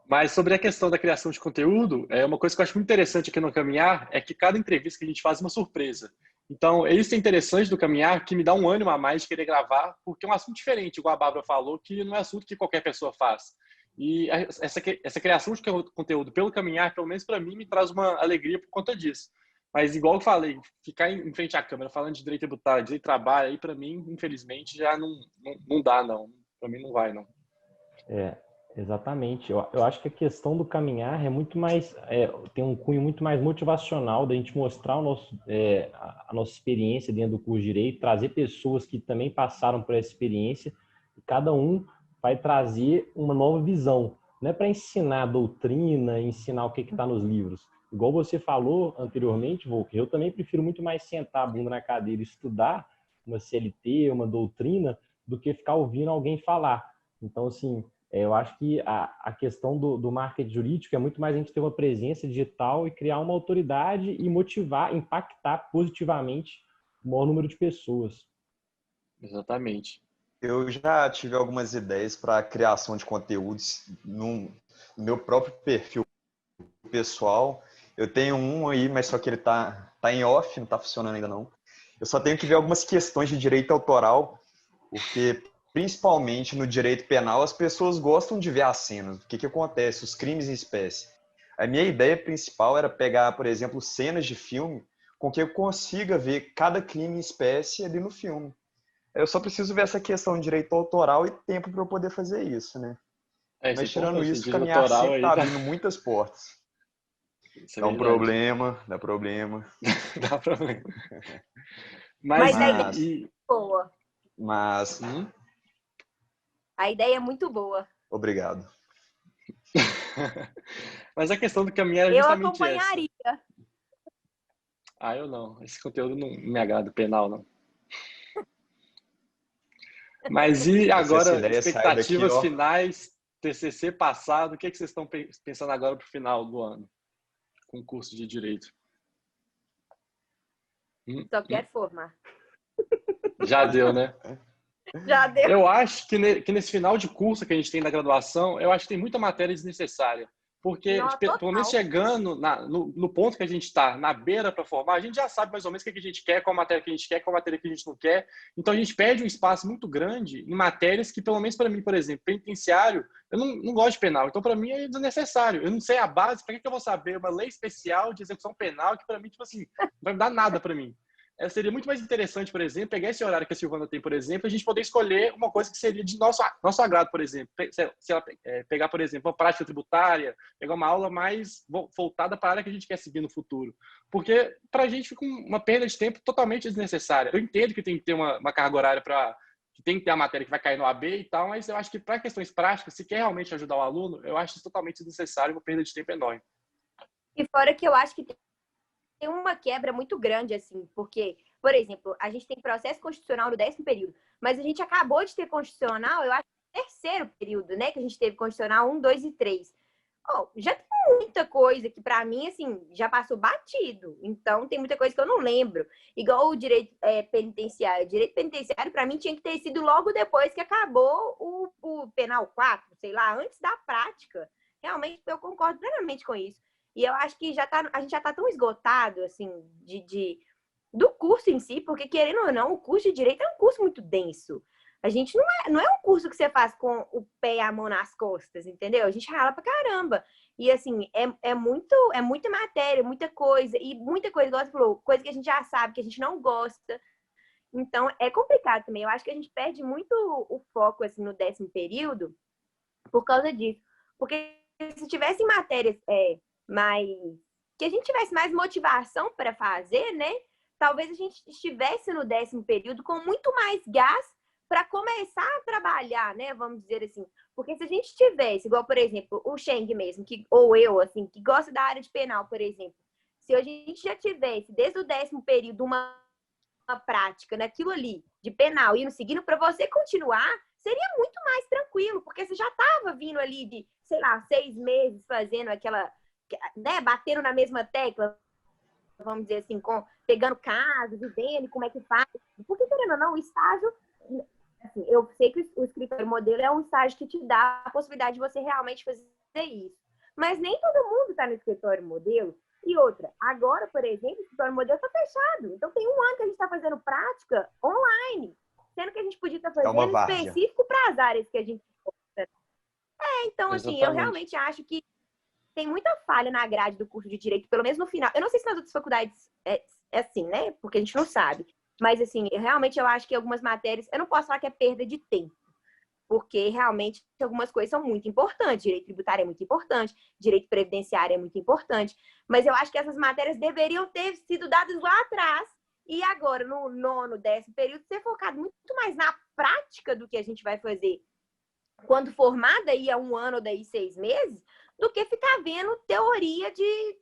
Mas sobre a questão da criação de conteúdo, uma coisa que eu acho muito interessante aqui no Caminhar é que cada entrevista que a gente faz é uma surpresa. Então, isso é interessante do Caminhar, que me dá um ânimo a mais de querer gravar, porque é um assunto diferente, igual a Bárbara falou, que não é assunto que qualquer pessoa faz. E essa criação de conteúdo pelo Caminhar, pelo menos para mim, me traz uma alegria por conta disso. Mas, igual eu falei, ficar em frente à câmera falando de direito tributário, de trabalho, aí para mim, infelizmente, já não dá, não. Para mim não vai, não. Exatamente. Eu acho que a questão do caminhar é muito mais, tem um cunho muito mais motivacional da gente mostrar a nossa experiência dentro do curso de Direito, trazer pessoas que também passaram por essa experiência e cada um vai trazer uma nova visão. Não é para ensinar a doutrina, ensinar o que está nos livros. Igual você falou anteriormente, Volker, eu também prefiro muito mais sentar a bunda na cadeira e estudar uma CLT, uma doutrina, do que ficar ouvindo alguém falar. Então, assim, eu acho que a questão do marketing jurídico é muito mais a gente ter uma presença digital e criar uma autoridade e motivar, impactar positivamente o maior número de pessoas. Exatamente. Eu já tive algumas ideias para a criação de conteúdos no meu próprio perfil pessoal. Eu tenho um aí, mas só que ele tá em off, não está funcionando ainda não. Eu só tenho que ver algumas questões de direito autoral, porque principalmente no direito penal, as pessoas gostam de ver as cenas. O que acontece? Os crimes em espécie. A minha ideia principal era pegar, por exemplo, cenas de filme com que eu consiga ver cada crime em espécie ali no filme. Eu só preciso ver essa questão de direito autoral e tempo para eu poder fazer isso, né? Mas tirando isso, o Caminhar sempre está abrindo muitas portas. Dá um problema, dá problema. Dá problema. Mas a ideia é boa. Mas... A ideia é muito boa. Obrigado. Mas a questão do Caminhar é justamente eu acompanharia. essa. Eu não. Esse conteúdo não me agrada, penal, não. Mas e Essa agora, ideia sai daqui, expectativas ó. finais, TCC passado, o que vocês estão pensando agora para o final do ano, com o curso de Direito? Só quero formar. Já deu, né? Já deu. Eu acho que nesse final de curso que a gente tem na graduação, eu acho que tem muita matéria desnecessária. Porque, Não, pelo menos total. chegando no ponto que a gente está, na beira para formar, a gente já sabe mais ou menos o que a gente quer, qual matéria que a gente quer, qual matéria que a gente não quer. Então, a gente perde um espaço muito grande em matérias que, pelo menos para mim, por exemplo, penitenciário, eu não gosto de penal. Então, para mim, é desnecessário. Eu não sei a base, para que eu vou saber uma lei especial de execução penal que, para mim, tipo assim, não vai me dar nada para mim. Seria muito mais interessante, por exemplo, pegar esse horário que a Silvana tem, por exemplo, a gente poder escolher uma coisa que seria de nosso agrado, por exemplo. Se ela pegar, por exemplo, uma prática tributária, pegar uma aula mais voltada para a área que a gente quer seguir no futuro. Porque para a gente fica uma perda de tempo totalmente desnecessária. Eu entendo que tem que ter uma carga horária que tem que ter a matéria que vai cair no AB e tal, mas eu acho que para questões práticas, se quer realmente ajudar o aluno, eu acho isso totalmente desnecessário, uma perda de tempo enorme. E fora que eu acho que tem uma quebra muito grande, assim, porque, por exemplo, a gente tem processo constitucional no 10º período, mas a gente acabou de ter constitucional, eu acho, no 3º período, né? Que a gente teve constitucional 1, 2 e 3. Oh, já tem muita coisa que, para mim, assim, já passou batido. Então, tem muita coisa que eu não lembro. Igual o direito penitenciário. O direito penitenciário, para mim, tinha que ter sido logo depois que acabou o Penal 4, sei lá, antes da prática. Realmente, eu concordo plenamente com isso. E eu acho que a gente já está tão esgotado, assim, do curso em si, porque, querendo ou não, o curso de Direito é um curso muito denso. A gente não é um curso que você faz com o pé e a mão nas costas, entendeu? A gente rala pra caramba. E, assim, é muita matéria, muita coisa. E muita coisa, igual você falou, coisa que a gente já sabe, que a gente não gosta. Então, é complicado também. Eu acho que a gente perde muito o foco, assim, no 10º período por causa disso. Porque se tivesse matérias que a gente tivesse mais motivação para fazer, né? Talvez a gente estivesse no 10º período com muito mais gás para começar a trabalhar, né? Vamos dizer assim. Porque se a gente tivesse, igual, por exemplo, o Cheng mesmo, ou eu, assim, que gosta da área de penal, por exemplo. Se a gente já tivesse, desde o 10º período, uma prática naquilo ali, de penal, e seguindo para você continuar, seria muito mais tranquilo, porque você já estava vindo ali de, sei lá, 6 meses fazendo aquela, né, batendo na mesma tecla, vamos dizer assim, pegando casos e vendo como é que faz. Porque, querendo ou não, o estágio, assim, eu sei que o escritório modelo é um estágio que te dá a possibilidade de você realmente fazer isso. Mas nem todo mundo está no escritório modelo. E outra, agora, por exemplo, o escritório modelo está fechado. Então, tem um ano que a gente está fazendo prática online, sendo que a gente podia estar fazendo específico para as áreas que a gente gosta. Então, assim, eu realmente acho que tem muita falha na grade do curso de Direito, pelo menos no final. Eu não sei se nas outras faculdades é assim, né? Porque a gente não sabe. Mas, assim, eu acho que algumas matérias... Eu não posso falar que é perda de tempo, porque realmente algumas coisas são muito importantes. Direito tributário é muito importante, direito previdenciário é muito importante, mas eu acho que essas matérias deveriam ter sido dadas lá atrás e agora, no 9º, 10º período, ser focado muito mais na prática do que a gente vai fazer quando formar daí a 1 ano ou daí 6 meses, do que ficar vendo teoria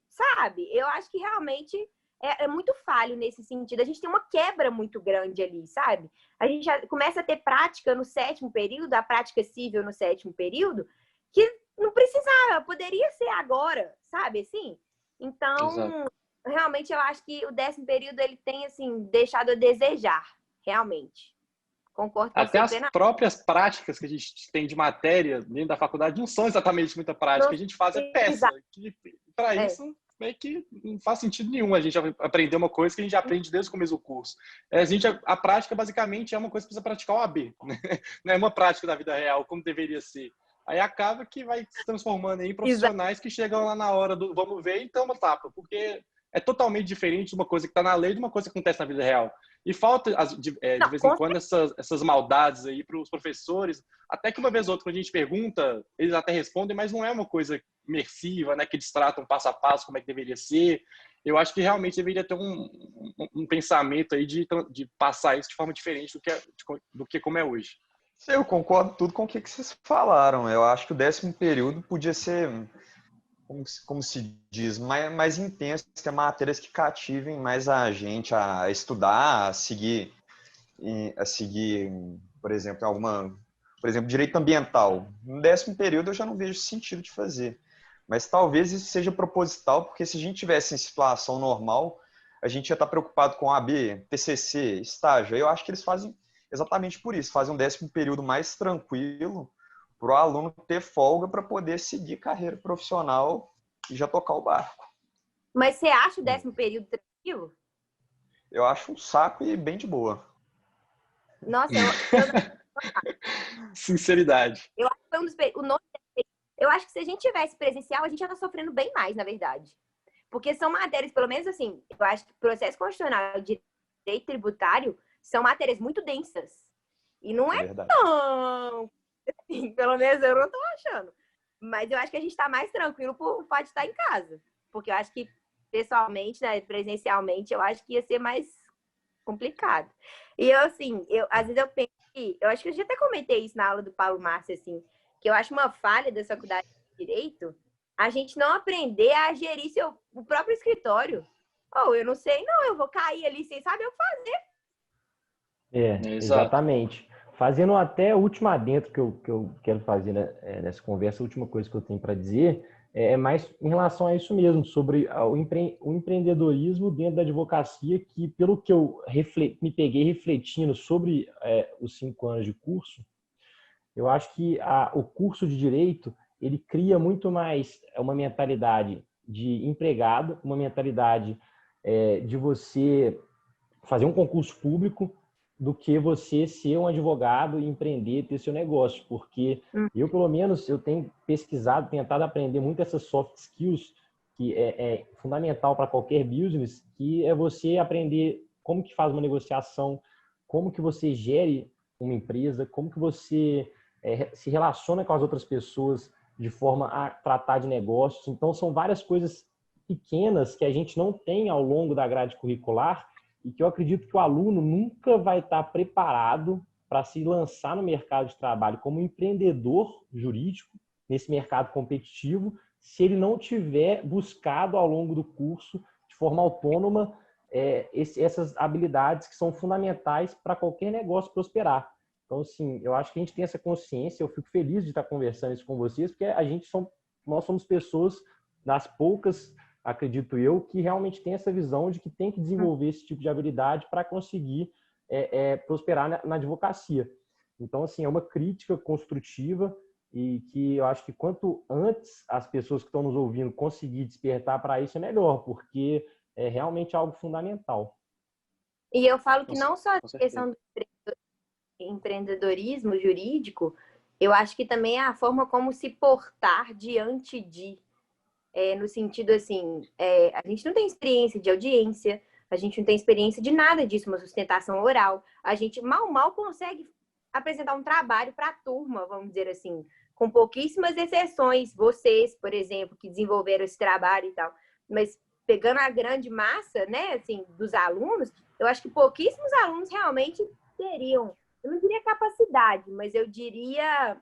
sabe? Eu acho que realmente é muito falho nesse sentido. A gente tem uma quebra muito grande ali, sabe? A gente já começa a ter prática no 7º período, a prática civil no 7º período, que não precisava, poderia ser agora, sabe? Assim? Então, realmente eu acho que o 10º período ele tem, assim, deixado a desejar, realmente. Concordo com Até você. as próprias práticas que a gente tem de matéria dentro da faculdade não são exatamente muita prática. A gente faz peça. Para isso, meio que não faz sentido nenhum a gente aprender uma coisa que a gente aprende desde o começo do curso. A prática, basicamente, é uma coisa que precisa praticar o AB. Né? Não é uma prática da vida real, como deveria ser. Aí acaba que vai se transformando em profissionais que chegam lá na hora do vamos ver, então uma tapa. Porque é totalmente diferente de uma coisa que está na lei de uma coisa que acontece na vida real. E falta, de vez em quando, essas maldades aí para os professores. Até que uma vez ou outra, quando a gente pergunta, eles até respondem, mas não é uma coisa imersiva, né, que eles tratam passo a passo como é que deveria ser. Eu acho que realmente deveria ter um pensamento aí de passar isso de forma diferente do que como é hoje. Eu concordo tudo com o que vocês falaram. Eu acho que o 10º período podia ser, como se diz, mais intenso, ter matérias que cativem mais a gente a estudar, a seguir a seguir, por exemplo, direito ambiental. No 10º período eu já não vejo sentido de fazer. Mas talvez isso seja proposital, porque se a gente tivesse em situação normal, a gente ia estar preocupado com AB, TCC, estágio. Eu acho que eles fazem exatamente por isso, fazem um 10º período mais tranquilo para o aluno ter folga para poder seguir carreira profissional e já tocar o barco. Mas você acha o 10º período tranquilo? Eu acho um saco e bem de boa. Nossa, Sinceridade. eu acho que foi um dos eu acho que se a gente tivesse presencial, a gente já tá sofrendo bem mais, na verdade. Porque são matérias, pelo menos assim, eu acho que processo constitucional e direito tributário são matérias muito densas. E não é tão... Assim, pelo menos eu não tô achando. Mas eu acho que a gente tá mais tranquilo por fato de estar em casa. Porque eu acho que, pessoalmente, né, presencialmente, eu acho que ia ser mais complicado. E eu, assim, às vezes eu penso que... Eu acho que eu já até comentei isso na aula do Paulo Márcio, assim, que eu acho uma falha da faculdade de Direito a gente não aprender a gerir o próprio escritório. Ou eu não sei, não, eu vou cair ali sem saber o que fazer. Exatamente. Fazendo até o último adendo que eu quero fazer nessa conversa, a última coisa que eu tenho para dizer é mais em relação a isso mesmo, sobre o empreendedorismo dentro da advocacia, que pelo que eu me peguei refletindo sobre os 5 anos de curso, eu acho que o curso de Direito, ele cria muito mais uma mentalidade de empregado, uma mentalidade de você fazer um concurso público, do que você ser um advogado e empreender, ter seu negócio. Porque eu, pelo menos, eu tenho pesquisado, tentado aprender muito essas soft skills, que é fundamental para qualquer business, que é você aprender como que faz uma negociação, como que você gere uma empresa, como que você se relaciona com as outras pessoas de forma a tratar de negócios. Então, são várias coisas pequenas que a gente não tem ao longo da grade curricular e que eu acredito que o aluno nunca vai estar preparado para se lançar no mercado de trabalho como empreendedor jurídico nesse mercado competitivo, se ele não tiver buscado ao longo do curso, de forma autônoma, essas habilidades que são fundamentais para qualquer negócio prosperar. Então, assim, eu acho que a gente tem essa consciência, eu fico feliz de estar conversando isso com vocês, porque nós somos pessoas das poucas, acredito eu, que realmente tem essa visão de que tem que desenvolver esse tipo de habilidade para conseguir prosperar na advocacia. Então, assim, é uma crítica construtiva e que eu acho que quanto antes as pessoas que estão nos ouvindo conseguir despertar para isso é melhor, porque é realmente algo fundamental. E eu falo que não só a questão do empreendedorismo jurídico, eu acho que também é a forma como se portar diante de... no sentido assim, a gente não tem experiência de audiência, a gente não tem experiência de nada disso, uma sustentação oral. A gente mal consegue apresentar um trabalho para a turma, vamos dizer assim, com pouquíssimas exceções. Vocês, por exemplo, que desenvolveram esse trabalho e tal. Mas pegando a grande massa, né, assim, dos alunos, eu acho que pouquíssimos alunos realmente teriam, eu não diria capacidade, mas eu diria...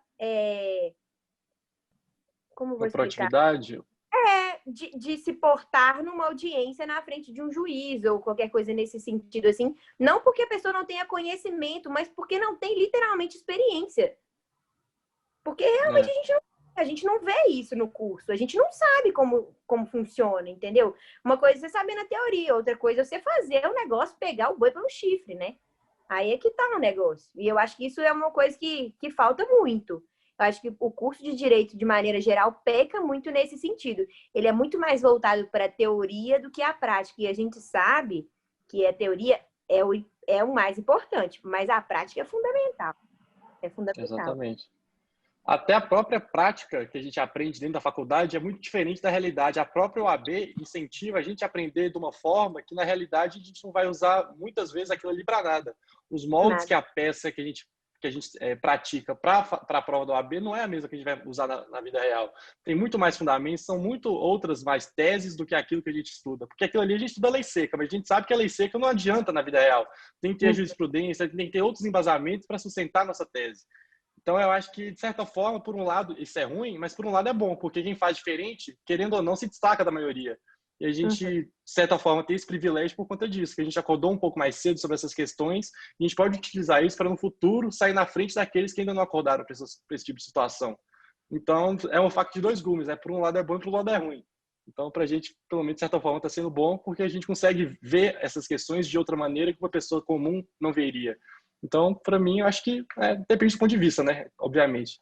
como vou explicar? Proatividade? De se portar numa audiência na frente de um juiz ou qualquer coisa nesse sentido, assim. Não porque a pessoa não tenha conhecimento, mas porque não tem literalmente experiência. Porque realmente a gente não vê isso no curso. A gente não sabe como funciona, entendeu? Uma coisa é você saber na teoria, outra coisa é você fazer o negócio, pegar o boi pelo chifre, né? Aí é que tá no negócio. E eu acho que isso é uma coisa que falta muito. Eu acho que o curso de Direito, de maneira geral, peca muito nesse sentido. Ele é muito mais voltado para a teoria do que a prática. E a gente sabe que a teoria é o mais importante, mas a prática é fundamental. É fundamental. Exatamente. Até a própria prática que a gente aprende dentro da faculdade é muito diferente da realidade. A própria OAB incentiva a gente a aprender de uma forma que, na realidade, a gente não vai usar muitas vezes aquilo ali para nada. Os moldes que a peça que a gente pratica para a prova da OAB não é a mesma que a gente vai usar na vida real. Tem muito mais fundamentos, são muito outras mais teses do que aquilo que a gente estuda. Porque aquilo ali a gente estuda lei seca, mas a gente sabe que a lei seca não adianta na vida real. Tem que ter jurisprudência, tem que ter outros embasamentos para sustentar a nossa tese. Então, eu acho que, de certa forma, por um lado, isso é ruim, mas por um lado é bom, porque quem faz diferente, querendo ou não, se destaca da maioria. e a gente, de certa forma, tem esse privilégio por conta disso, que a gente acordou um pouco mais cedo sobre essas questões, e a gente pode utilizar isso para, no futuro, sair na frente daqueles que ainda não acordaram para esse tipo de situação. Então, é um faca de dois gumes, né? Por um lado é bom e por um lado é ruim. Então, para a gente, pelo menos, de certa forma, está sendo bom, porque a gente consegue ver essas questões de outra maneira que uma pessoa comum não veria. Então, para mim, eu acho que depende do ponto de vista, né? Obviamente.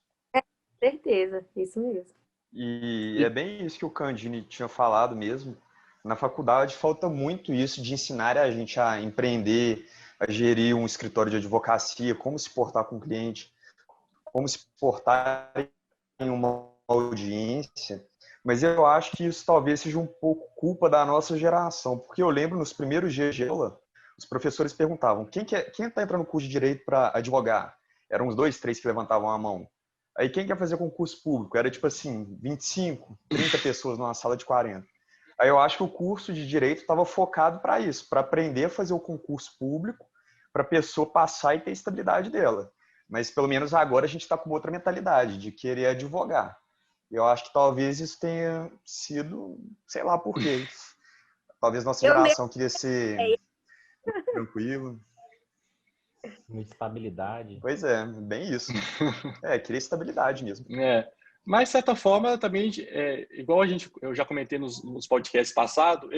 Certeza, isso mesmo. E é bem isso que o Candini tinha falado mesmo. Na faculdade falta muito isso de ensinar a gente a empreender, a gerir um escritório de advocacia, como se portar com o cliente, como se portar em uma audiência. Mas eu acho que isso talvez seja um pouco culpa da nossa geração, porque eu lembro nos primeiros dias de aula, os professores perguntavam: quem está entrando no curso de direito para advogar? Eram uns 2, 3 que levantavam a mão. Aí quem quer fazer concurso público? Era tipo assim, 25, 30 pessoas numa sala de 40. Aí eu acho que o curso de direito estava focado para isso, para aprender a fazer o concurso público, para a pessoa passar e ter a estabilidade dela. Mas pelo menos agora a gente está com outra mentalidade, de querer advogar. Eu acho que talvez isso tenha sido, sei lá por quê. Talvez nossa Eu mesmo. geração queria ser tranquilo. Muita estabilidade. Pois é, bem isso. Queria estabilidade mesmo. Mas, de certa forma, também, igual eu já comentei nos podcasts passados,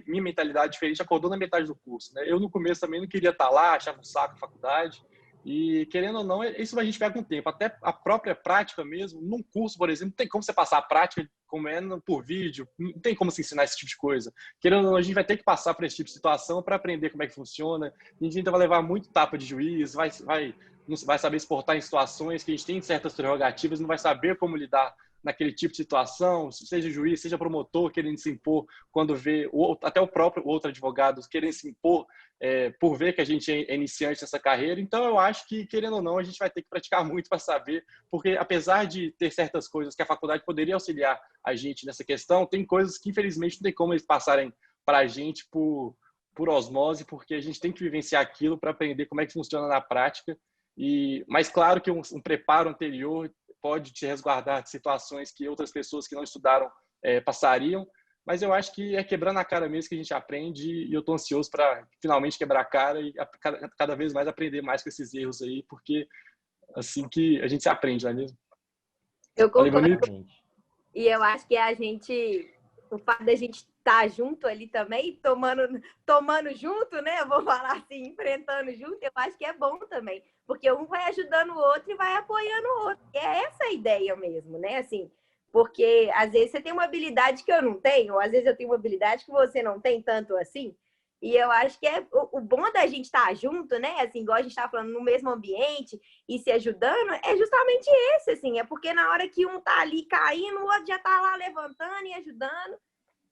minha mentalidade diferente acordou na metade do curso, né? Eu, no começo, também não queria estar lá, achava um saco a faculdade. E, querendo ou não, isso a gente pega com o tempo. Até a própria prática mesmo, num curso, por exemplo, não tem como você passar a prática como é por vídeo, não tem como se ensinar esse tipo de coisa. Querendo ou não, a gente vai ter que passar por esse tipo de situação para aprender como é que funciona. A gente ainda vai levar muito tapa de juiz, não vai saber exportar em situações que a gente tem certas prerrogativas, não vai saber como lidar naquele tipo de situação, seja juiz, seja promotor querendo se impor quando vê, até o próprio outro advogado querendo se impor por ver que a gente é iniciante nessa carreira. Então, eu acho que, querendo ou não, a gente vai ter que praticar muito para saber, porque apesar de ter certas coisas que a faculdade poderia auxiliar a gente nessa questão, tem coisas que, infelizmente, não tem como eles passarem para a gente por osmose, porque a gente tem que vivenciar aquilo para aprender como é que funciona na prática. Mas claro que um preparo anterior pode te resguardar de situações que outras pessoas que não estudaram passariam, mas eu acho que é quebrando a cara mesmo que a gente aprende, e eu estou ansioso para finalmente quebrar a cara e cada vez mais aprender mais com esses erros aí, porque assim que a gente se aprende, não é mesmo? Eu concordo. E eu acho que o fato da gente estar junto ali também, tomando junto, né? Eu vou falar assim, enfrentando junto, eu acho que é bom também. Porque um vai ajudando o outro e vai apoiando o outro. E é essa a ideia mesmo, né? Assim, porque às vezes você tem uma habilidade que eu não tenho, ou às vezes eu tenho uma habilidade que você não tem tanto assim. E eu acho que o bom da gente estar junto, né? Assim, igual a gente estava falando, no mesmo ambiente e se ajudando, é justamente esse, assim. É porque na hora que um tá ali caindo, o outro já tá lá levantando e ajudando.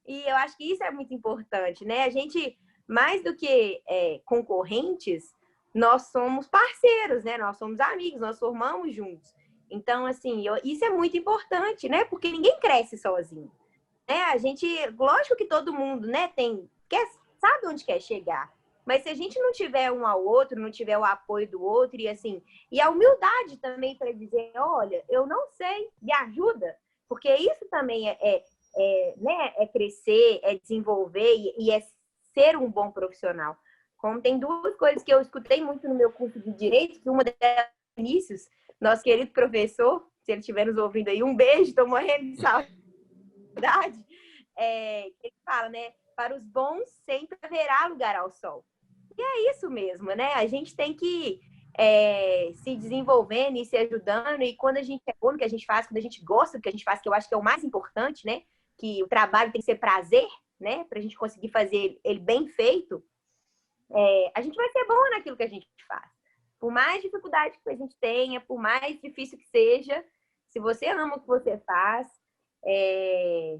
E eu acho que isso é muito importante, né? A gente, mais do que concorrentes, nós somos parceiros, né? Nós somos amigos, nós formamos juntos. Então, assim, isso é muito importante, né? Porque ninguém cresce sozinho. Né? A gente, lógico que todo mundo, né, sabe onde quer chegar. Mas se a gente não tiver um ao outro, não tiver o apoio do outro, e assim, e a humildade também para dizer, olha, eu não sei, me ajuda, porque isso também né, é crescer, é desenvolver e é ser um bom profissional. Como tem duas coisas que eu escutei muito no meu curso de Direito, que uma delas, Vinícius, nosso querido professor, se ele estiver nos ouvindo aí, um beijo, estou morrendo de saudade, ele fala, né, para os bons sempre haverá lugar ao sol. E é isso mesmo, né? A gente tem que se desenvolvendo e se ajudando, e quando a gente é bom no que a gente faz, quando a gente gosta do que a gente faz, que eu acho que é o mais importante, né? Que o trabalho tem que ser prazer, né? Para a gente conseguir fazer ele bem feito, a gente vai ser bom naquilo que a gente faz. Por mais dificuldade que a gente tenha, por mais difícil que seja, se você ama o que você faz,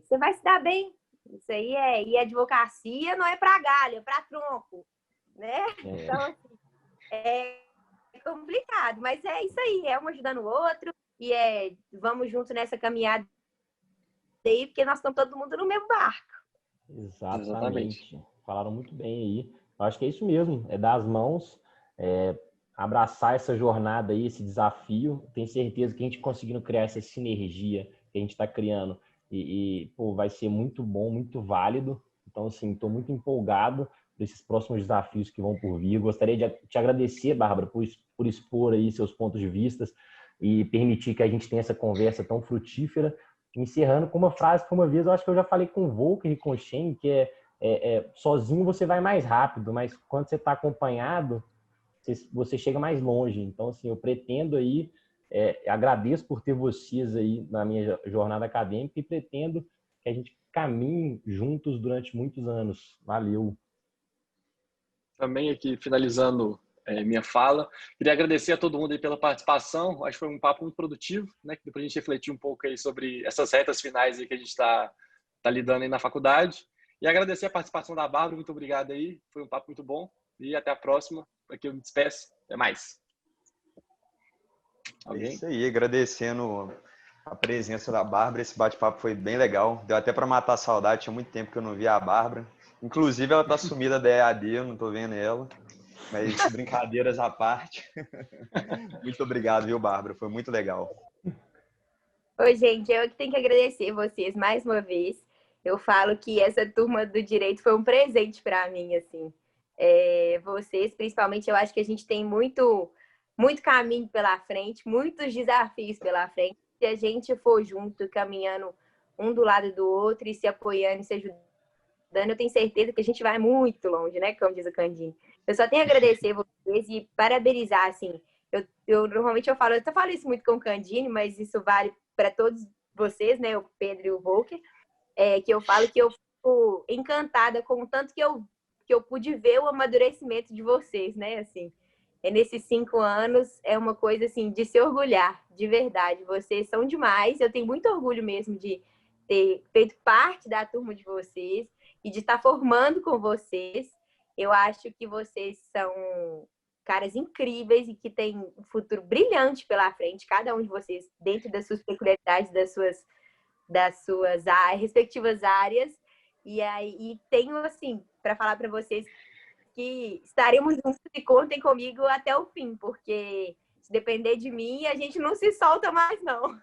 você vai se dar bem. Isso aí e a advocacia não é para galho, é para tronco, né? Então, assim, é complicado, mas é isso aí, é um ajudando o outro e vamos junto nessa caminhada aí, porque nós estamos todo mundo no mesmo barco. Exatamente. Falaram muito bem aí. Eu acho que é isso mesmo, é dar as mãos, abraçar essa jornada aí, esse desafio. Tenho certeza que a gente conseguindo criar essa sinergia que a gente está criando pô, vai ser muito bom, muito válido. Então, assim, estou muito empolgado desses próximos desafios que vão por vir. Gostaria de te agradecer, Bárbara, por expor aí seus pontos de vista e permitir que a gente tenha essa conversa tão frutífera. Encerrando com uma frase que uma vez eu acho que eu já falei com o Volker e com o Shen, que sozinho você vai mais rápido, mas quando você está acompanhado, você chega mais longe. Então, assim, eu pretendo aí, agradeço por ter vocês aí na minha jornada acadêmica e pretendo que a gente caminhe juntos durante muitos anos. Valeu! Também aqui, finalizando minha fala, queria agradecer a todo mundo aí pela participação. Acho que foi um papo muito produtivo, né? Que deu pra gente refletir um pouco aí sobre essas retas finais aí que a gente está lidando aí na faculdade. E agradecer a participação da Bárbara, muito obrigado aí. Foi um papo muito bom. E até a próxima. Aqui eu me despeço. Até mais. Alguém? É isso aí, agradecendo a presença da Bárbara. Esse bate-papo foi bem legal. Deu até para matar a saudade. Tinha muito tempo que eu não via a Bárbara. Inclusive, ela tá sumida da EAD, eu não tô vendo ela. Mas brincadeiras à parte. Muito obrigado, viu, Bárbara? Foi muito legal. Oi, gente, eu que tenho que agradecer vocês mais uma vez. Eu falo que essa turma do direito foi um presente para mim, assim. Vocês, principalmente, eu acho que a gente tem muito caminho pela frente, muitos desafios pela frente. Se a gente for junto, caminhando um do lado do outro e se apoiando e se ajudando, eu tenho certeza que a gente vai muito longe, né? Como diz o Candinho. Eu só tenho a agradecer vocês e parabenizar, assim. Normalmente eu falo isso muito com o Candinho, mas isso vale para todos vocês, né? O Pedro e o Volker, que eu falo que eu fico encantada com o tanto que eu pude ver o amadurecimento de vocês, né? Assim, nesses 5 anos é uma coisa assim de se orgulhar, de verdade. Vocês são demais. Eu tenho muito orgulho mesmo de ter feito parte da turma de vocês e de estar formando com vocês. Eu acho que vocês são caras incríveis e que têm um futuro brilhante pela frente, cada um de vocês, dentro das suas peculiaridades, das suas respectivas áreas. E tenho, assim, para falar para vocês que estaremos juntos e contem comigo até o fim, porque se depender de mim, a gente não se solta mais, não.